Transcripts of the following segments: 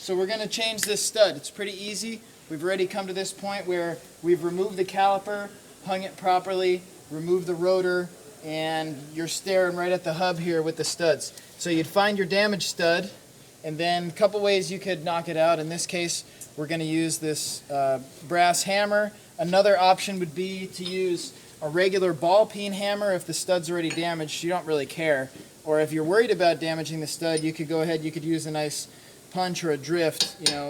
So we're going to change this stud. It's pretty easy. We've already come to this point where we've removed the caliper, hung it properly, removed the rotor, and you're staring right at the hub here with the studs. So you'd find your damaged stud, and then a couple ways you could knock it out. In this case, we're going to use this brass hammer. Another option would be to use a regular ball peen hammer if the stud's already damaged. You don't really care. Or if you're worried about damaging the stud, you could go ahead, you could use a nice punch or a drift, you know,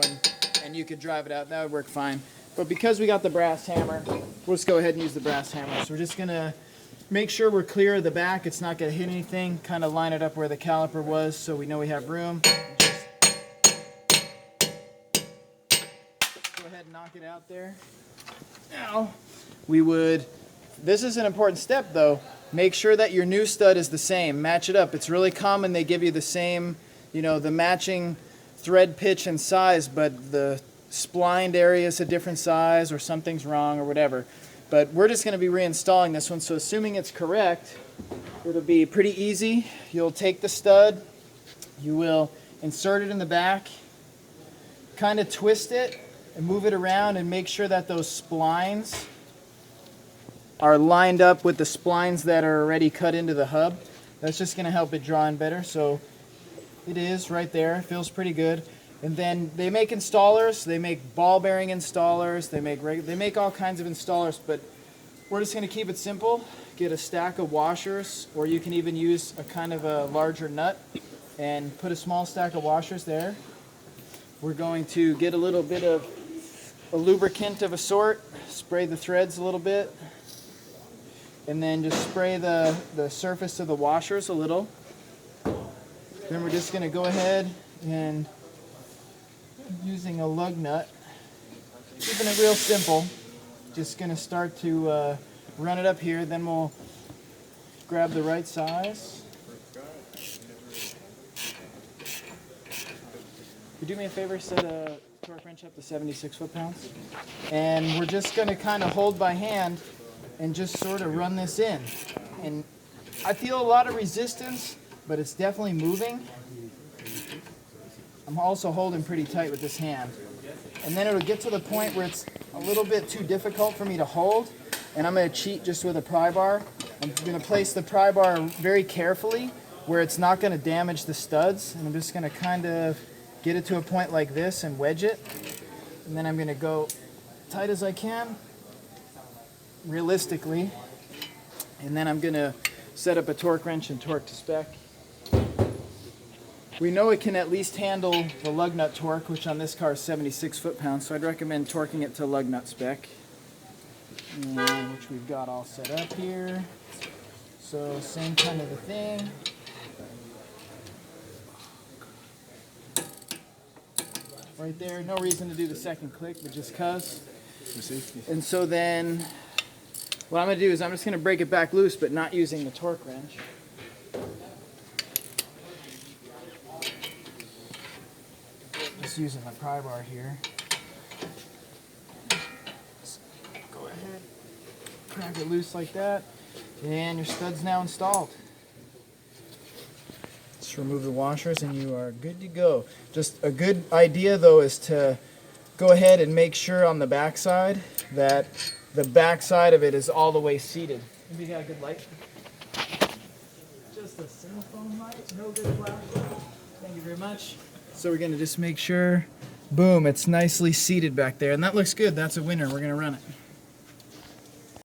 and you could drive it out. That would work fine. But because we got the brass hammer, we'll just go ahead and use the brass hammer. So we're just going to make sure we're clear of the back. It's not going to hit anything. Kind of line it up where the caliper was so we know we have room. Just go ahead and knock it out there. Now, this is an important step though, make sure that your new stud is the same. Match it up. It's really common they give you the same, you know, the matching thread pitch and size, but the splined area is a different size or something's wrong or whatever. But we're just going to be reinstalling this one, so assuming it's correct, it'll be pretty easy. You'll take the stud, you will insert it in the back, kind of twist it and move it around and make sure that those splines are lined up with the splines that are already cut into the hub. That's just going to help it draw in better. So it is right there. It feels pretty good. And then they make installers. They make ball bearing installers. They make all kinds of installers. But we're just going to keep it simple. Get a stack of washers, or you can even use a kind of a larger nut and put a small stack of washers there. We're going to get a little bit of a lubricant of a sort. Spray the threads a little bit. And then just spray the surface of the washers a little. Then we're just going to go ahead and using a lug nut, keeping it real simple, just going to start to run it up here, then we'll grab the right size. Would you do me a favor, set a torque wrench up to 76 foot-pounds? And we're just going to kind of hold by hand and just sort of run this in. And I feel a lot of resistance, but it's definitely moving. I'm also holding pretty tight with this hand. And then it'll get to the point where it's a little bit too difficult for me to hold, and I'm going to cheat just with a pry bar. I'm going to place the pry bar very carefully where it's not going to damage the studs, and I'm just going to kind of get it to a point like this and wedge it. And then I'm going to go tight as I can, realistically, and then I'm going to set up a torque wrench and torque to spec. We know it can at least handle the lug nut torque, which on this car is 76 foot-pounds, so I'd recommend torquing it to lug nut spec, which we've got all set up here. So same kind of a thing. Right there, no reason to do the second click, but just cuz. And so then what I'm going to do is I'm just going to break it back loose, but not using the torque wrench. Just using my pry bar here. Just go ahead, crack it loose like that, and your stud's now installed. Just remove the washers and you are good to go. Just a good idea though is to go ahead and make sure on the back side that the back side of it is all the way seated. Maybe you got a good light? Just a cell phone light, no good flash. Thank you very much. So we're going to just make sure, boom, it's nicely seated back there. And that looks good. That's a winner. We're going to run it.